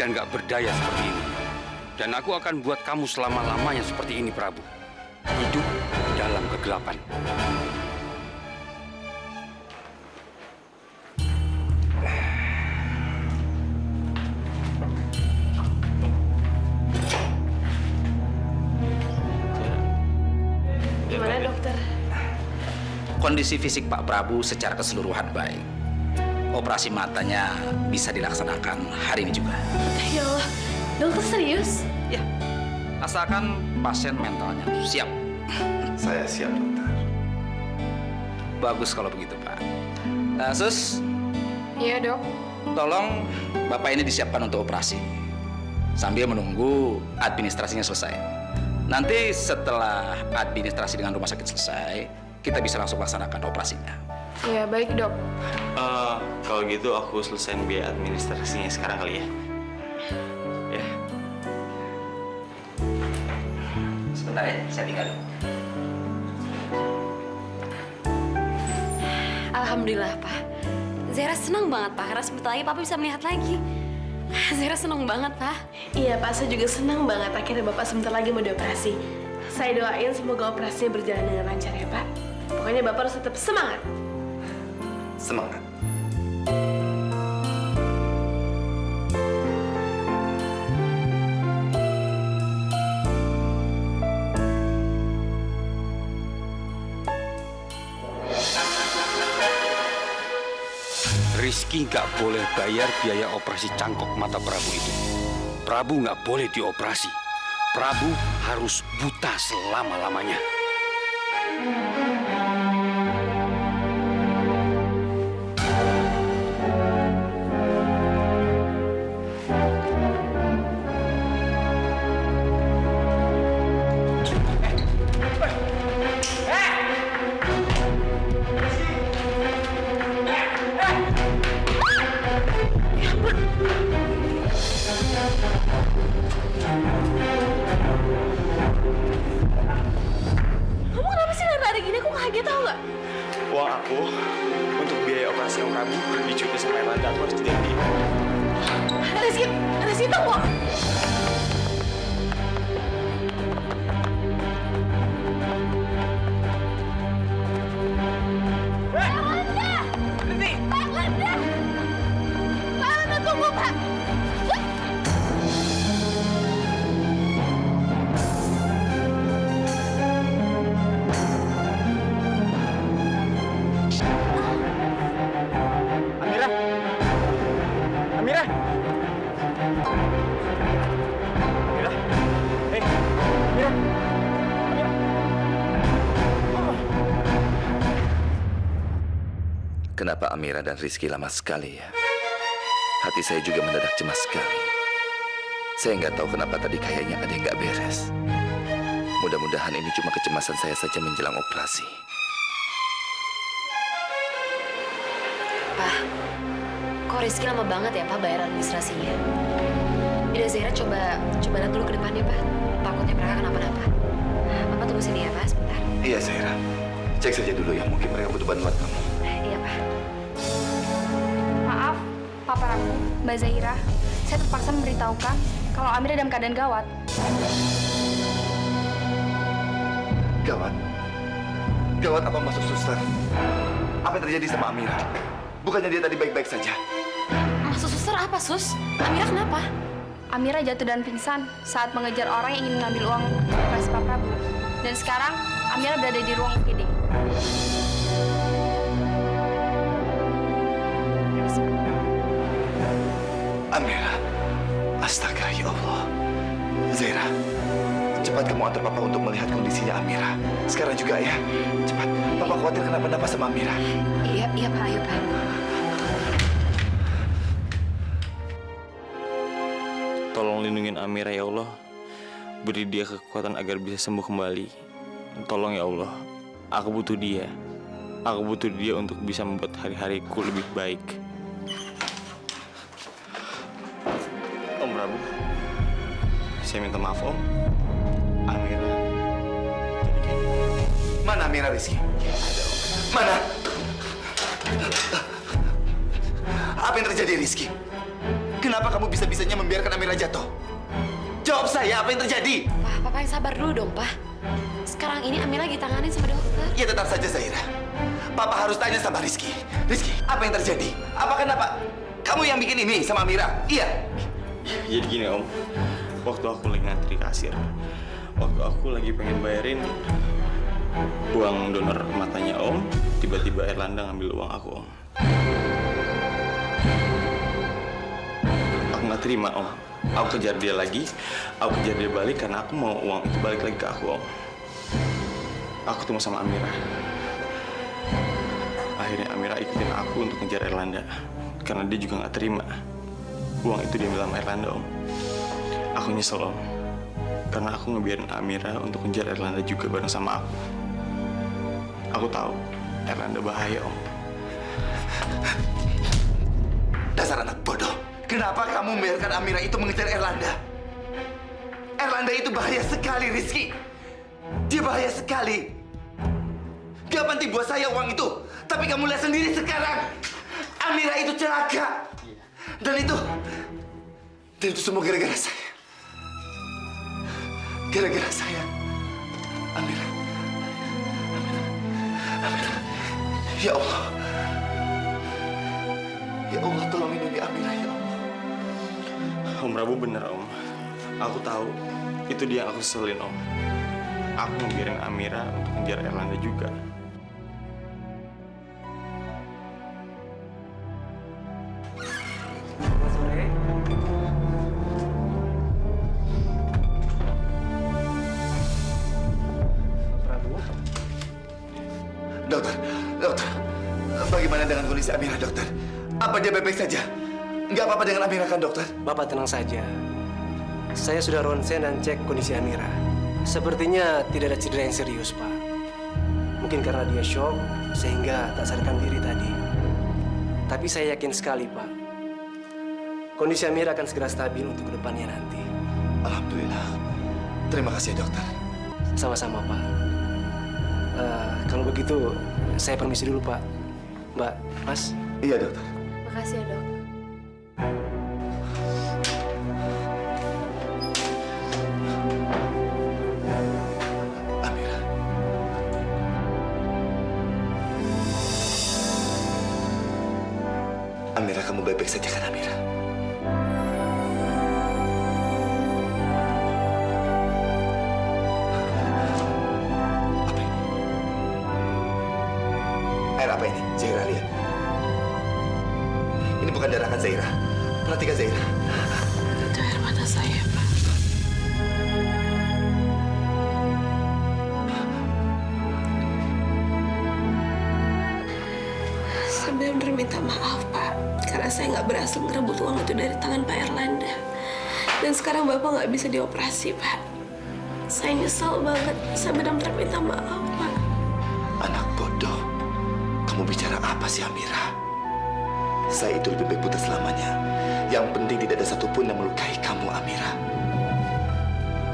dan gak berdaya seperti ini. Dan aku akan buat kamu selama-lamanya seperti ini, Prabu. Hidup dalam kegelapan. Gimana, dokter? Kondisi fisik Pak Prabu secara keseluruhan baik. Operasi matanya bisa dilaksanakan hari ini juga. Ya Allah, dokter serius? Ya, asalkan pasien mentalnya siap. Saya siap, dokter. Bagus kalau begitu, Pak. Sus, Iya, dok. tolong Bapak ini disiapkan untuk operasi. Sambil menunggu administrasinya selesai. Nanti setelah administrasi dengan rumah sakit selesai, kita bisa langsung laksanakan operasinya. Iya, baik, dok. Kalau gitu aku selesaiin biaya administrasinya sekarang kali ya. Ya. Sebentar ya, saya tinggal. Alhamdulillah, Pak. Zahira senang banget, Pak. Karena sebentar lagi Papa bisa melihat lagi. Zahira senang banget, Pak. Iya, Pak. Saya juga senang banget akhirnya Bapak sebentar lagi mau dioperasi. Saya doain semoga operasinya berjalan dengan lancar ya, Pak. Pokoknya Bapak harus tetap semangat. Semangat. Rizky nggak boleh bayar biaya operasi cangkok mata Prabu itu. Prabu nggak boleh dioperasi. Prabu harus buta selama-lamanya. Kamu kenapa sih lari-lari gini? Aku kaget tau nggak? Uang aku untuk biaya operasi yang Prabu dicukupi sama Erlanda. Aku harus jadi dia. Rizky tunggu. Amira! Amira! Amira! Hei! Amira! Amira! Kenapa Amira dan Rizky lama sekali ya? Hati saya juga mendadak cemas sekali. Saya nggak tahu kenapa tadi kayaknya ada yang nggak beres. Mudah-mudahan ini cuma kecemasan saya saja menjelang operasi. Pak, kok Rizky lama banget ya, Pak, bayar administrasinya? Udah, Zahira coba lihat dulu ke depannya, Pak. Takutnya mereka kenapa-napa. Papa tunggu sini ya, Pak, sebentar. Iya, Zaira. Cek saja dulu ya, mungkin mereka butuh bantuan kamu. Iya, Pak. Maaf, Pak Prabu, Mbak Zahira. Saya terpaksa memberitahukan kalau Amira dalam keadaan gawat. Gawat? Gawat apa maksud suster? Apa yang terjadi sama Amira? Bukannya dia tadi baik-baik saja? Maksud suster apa, Sus? Amira kenapa? Amira jatuh dan pingsan saat mengejar orang yang ingin mengambil uang operasi Pak Prabu. Dan sekarang Amira berada di ruang UGD. Amira, astaga ya Allah. Zaira, cepat kamu antar Papa untuk melihat kondisinya Amira. Sekarang juga ya, cepat. Papa khawatir kenapa-napa sama Amira. Iya, Pak, ayo, Pak. Tolong lindungin Amira ya Allah. Beri dia kekuatan agar bisa sembuh kembali. Tolong ya Allah. Aku butuh dia. Aku butuh dia untuk bisa membuat hari-hariku lebih baik. Om Prabu, saya minta maaf Om. Amira jadi kayak gini. Mana Amira, Rizky? Mana? Apa yang terjadi, Rizky? Kenapa kamu bisa-bisanya membiarkan Amira jatuh? Jawab saya, apa yang terjadi? Papa yang sabar dulu dong, Pak. Sekarang ini Amira lagi tanganin sama dokter. Ya tetap saja Zaira. Papa harus tanya sama Rizky. Rizky, apa yang terjadi? Apa kenapa? Kamu yang bikin ini sama Amira? Iya. Jadi gini Om, waktu aku lagi ngantri kasir, waktu aku lagi pengen bayarin uang donor matanya Om, tiba-tiba Erlanda ngambil uang aku Om. Aku nggak terima Om. Aku kejar dia lagi, aku kejar dia balik karena aku mau uang itu balik lagi ke aku Om. Aku ketemu sama Amira. Akhirnya Amira ikutin aku untuk ngejar Erlanda karena dia juga nggak terima uang itu diambil sama Erlanda Om. Aku nyesel Om, karena aku ngebiarin Amira untuk ngejar Erlanda juga bareng sama aku. Aku tahu Erlanda bahaya Om. Dasar anak bodoh. Kenapa kamu membiarkan Amira itu mengejar Erlanda? Erlanda itu bahaya sekali, Rizky. Dia bahaya sekali. Dia panti buat saya uang itu. Tapi kamu lihat sendiri sekarang. Amira itu celaka. Dan itu semua gara-gara saya. Gara-gara saya. Amira. Ya Allah. Ya Allah, tolong lindungi Amira, ya Allah. Om Prabu bener Om. Aku tahu itu dia yang aku seselin Om. Aku ngebiarin Amira untuk ngejar Erlanda juga. Dokter, bagaimana dengan kondisi Amira, dokter? Apa dia baik-baik saja? Nggak apa-apa dengan Amira kan, dokter? Bapak tenang saja. Saya sudah ronsen dan cek kondisi Amira. Sepertinya tidak ada cedera yang serius, Pak. Mungkin karena dia shock, sehingga tak sadarkan diri tadi. Tapi saya yakin sekali, Pak. Kondisi Amira akan segera stabil untuk kedepannya nanti. Alhamdulillah. Terima kasih, dokter. Sama-sama, Pak. Kalau begitu, saya permisi dulu, Pak. Mbak, Mas. Iya, dokter. Makasih ya, Dok. Amira. Amira, kamu baik-baik saja kan, Amira? Apa ini? Air apa ini? Zaira, lihat. Ini bukan darah kan, Zaira? Perhatikan, Zaira. Itu air mata saya, Pak. Saya benar-benar minta maaf, Pak. Karena saya nggak berhasil ngerebut uang itu dari tangan Pak Erlanda. Dan sekarang Bapak nggak bisa dioperasi, Pak. Saya nyesel banget. Saya benar-benar minta maaf, Pak. Anak bodoh. Kamu bicara apa sih, Amira? Saya itu lebih baik buta selamanya. Yang penting tidak ada satupun yang melukai kamu, Amira.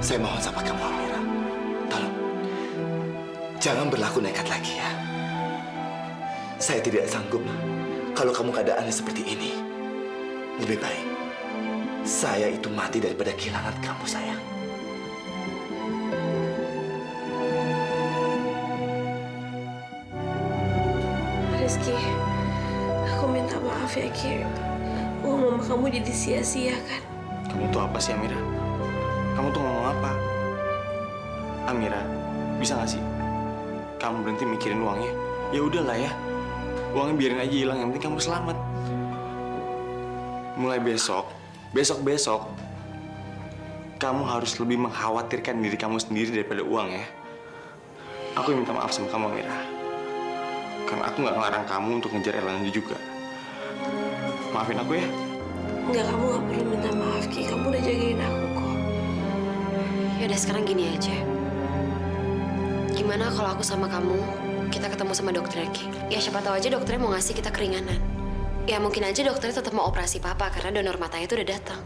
Saya mohon sama kamu, Amira. Tolong. Jangan berlaku nekat lagi ya. Saya tidak sanggup kalau kamu keadaannya seperti ini. Lebih baik saya itu mati daripada kehilangan kamu, sayang. Rizky, aku minta maaf ya, Ki. Uang mama kamu jadi sia-sia kan? Kamu tuh apa sih Amira? Kamu tuh ngomong apa? Amira, bisa nggak sih kamu berhenti mikirin uangnya? Ya udahlah ya, uangnya biarin aja hilang. Yang penting kamu selamat. Mulai besok kamu harus lebih mengkhawatirkan diri kamu sendiri daripada uang ya. Aku minta maaf sama kamu Amira, karena aku nggak ngelarang kamu untuk ngejar Erlanda juga. Maafin aku ya. Enggak, kamu nggak perlu minta maaf, Ki. Kamu udah jagain aku kok. Yaudah sekarang gini aja. Gimana kalau aku sama kamu, kita ketemu sama dokter Ki? Ya siapa tahu aja dokternya mau ngasih kita keringanan. Ya mungkin aja dokternya tetap mau operasi papa karena donor matanya itu udah datang.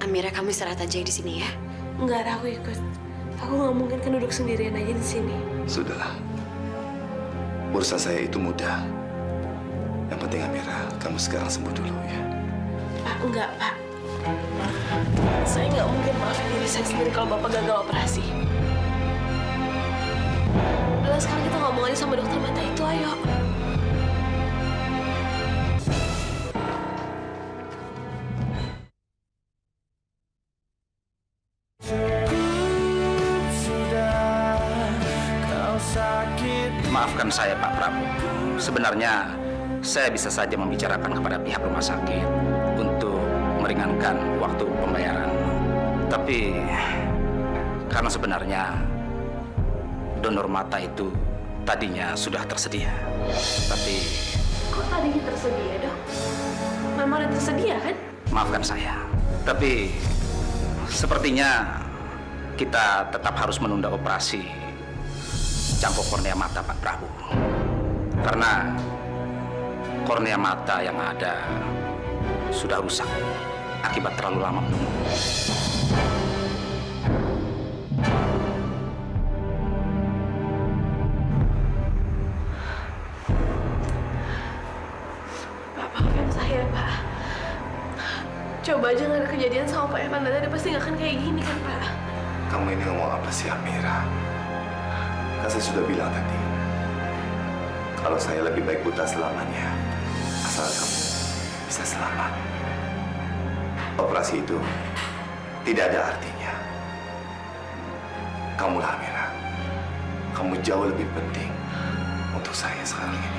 Amira, kamu istirahat aja di sini ya. Enggak, aku ikut. Aku nggak mungkin kan duduk sendirian aja di sini. Sudahlah. Urusan saya itu mudah. Yang penting Amira, kamu sekarang sembuh dulu ya. Pak, enggak, Pak. Saya nggak mungkin maafin diri saya sendiri kalau Bapak gagal operasi. Udah sekarang kita ngomong aja sama dokter mata itu, ayo. Maafkan saya Pak Prabu. Sebenarnya saya bisa saja membicarakan kepada pihak rumah sakit untuk meringankan waktu pembayaran. Tapi karena sebenarnya donor mata itu tadinya sudah tersedia. Tapi Kok tadinya tersedia, Dok? Memang udah tersedia, kan? maafkan saya. Tapi sepertinya kita tetap harus menunda operasi cangkok kornea mata Pak Prabu. Karena kornea mata yang ada sudah rusak akibat terlalu lama menunggu. Pak, maafin saya, Pak. Coba aja nggak ada kejadian sama Pak Irfan tadi pasti nggak akan kayak gini kan, Pak? Kamu ini ngomong apa sih, Amira? Kan saya sudah bilang tadi, kalau saya lebih baik buta selamanya, asal kamu bisa selamat. Operasi itu tidak ada artinya. Kamulah Amira. Kamu jauh lebih penting untuk saya sekarang ini.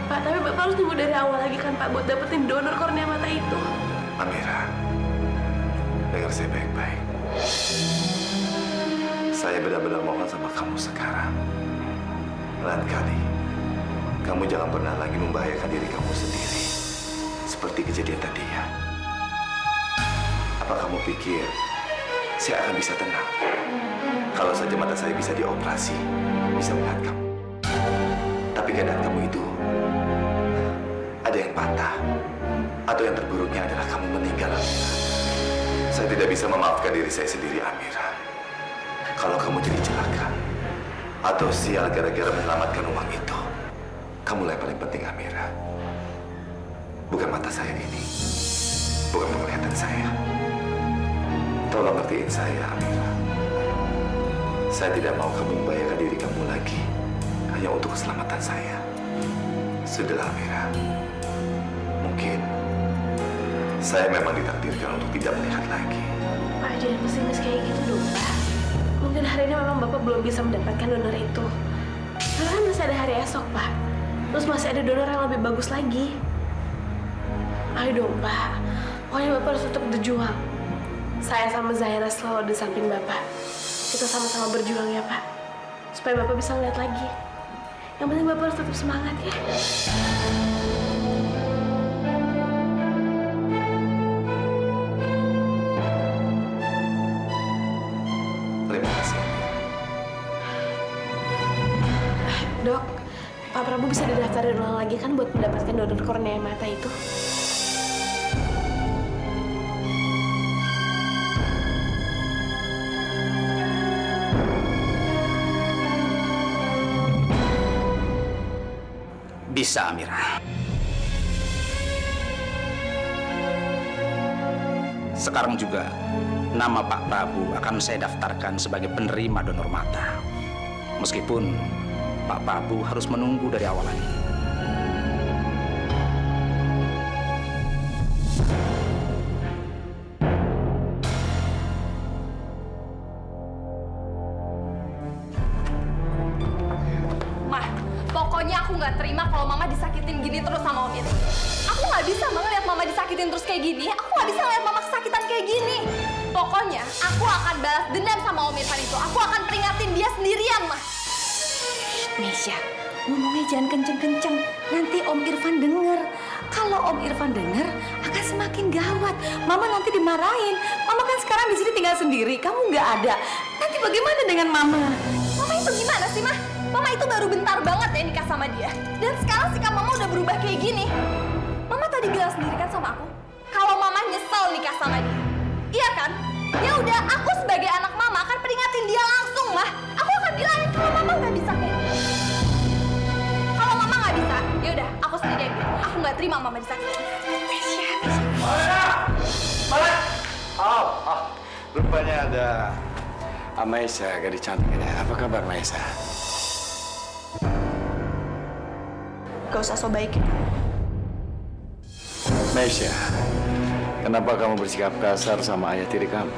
Pak, tapi Bapak harus tunggu dari awal lagi kan, Pak, buat dapetin donor kornea mata itu. Amira, dengar saya baik-baik. Saya benar-benar mohon sama kamu sekarang. Lain kali, kamu jangan pernah lagi membahayakan diri kamu sendiri. Seperti kejadian tadi ya. Apa kamu pikir saya akan bisa tenang? Kalau saja mata saya bisa dioperasi, bisa melihat kamu. Tapi keadaan kamu itu ada yang patah. Atau yang terburuknya adalah kamu meninggal, Amira. Saya tidak bisa memaafkan diri saya sendiri, Amira. Kalau kamu jadi celaka atau sial gara-gara menyelamatkan uang itu, kamulah yang paling penting, Amira. Bukan mata saya ini, bukan penglihatan saya. Tolong ngertiin saya, Amira. Saya tidak mau kamu membahayakan diri kamu lagi hanya untuk keselamatan saya. Sudahlah, Amira. Mungkin saya memang ditakdirkan untuk tidak melihat lagi. Pak, jangan pesimis kayak gitu dong, Pak. Mungkin hari ini memang Bapak belum bisa mendapatkan donor itu. Karena kan masih ada hari esok, Pak. Terus masih ada donor yang lebih bagus lagi. Ayo dong, Pak. Pokoknya Bapak harus tetap berjuang. Saya sama Zaira selalu di samping Bapak. Kita sama-sama berjuang ya, Pak. Supaya Bapak bisa ngeliat lagi. Yang penting Bapak harus tetap semangat ya. Terima kasih. Dok, Pak Prabu bisa didaftarin ulang lagi kan buat mendapatkan donor kornea mata itu? Bisa, Amira. Sekarang juga nama Pak Prabu akan saya daftarkan sebagai penerima donor mata. Meskipun Pak Prabu harus menunggu dari awal lagi. Mah, pokoknya aku nggak terima kalau Mama disakitin gini terus sama Om Irfan. Aku nggak bisa ngeliat Mama disakitin terus kayak gini. Aku nggak bisa ngeliat Mama kesakitan kayak gini. Pokoknya aku akan balas dendam sama Om Irfan itu. Aku akan peringatin dia sendirian, Mah. Mesya, ngomongnya jangan kenceng-kenceng. Nanti Om Irfan denger. Kalau Om Irfan denger, akan semakin gawat. Mama nanti dimarahin. Mama kan sekarang di sini tinggal sendiri. Kamu nggak ada. Nanti bagaimana dengan Mama? Mama itu gimana sih, Mah? Mama itu baru bentar banget ya nikah sama dia. Dan sekarang sikap Mama udah berubah kayak gini. Mama tadi bilang sendiri kan sama aku, kalau Mama nyesel nikah sama dia. Iya kan? Ya udah, aku sebagai anak Mama akan peringatin dia langsung, Mah. Aku akan bilangin kalau Mama nggak bisa kayak gitu. Kalau Mama nggak bisa, ya udah, aku sendiri yang bilang. Aku nggak terima Mama disakitin. Malena! Malena! Rupanya ada Amaisa, gadis cantik ini. Apa kabar, Maisa? Gak usah so baikin. Maisa, kenapa kamu bersikap kasar sama ayah tiri kamu?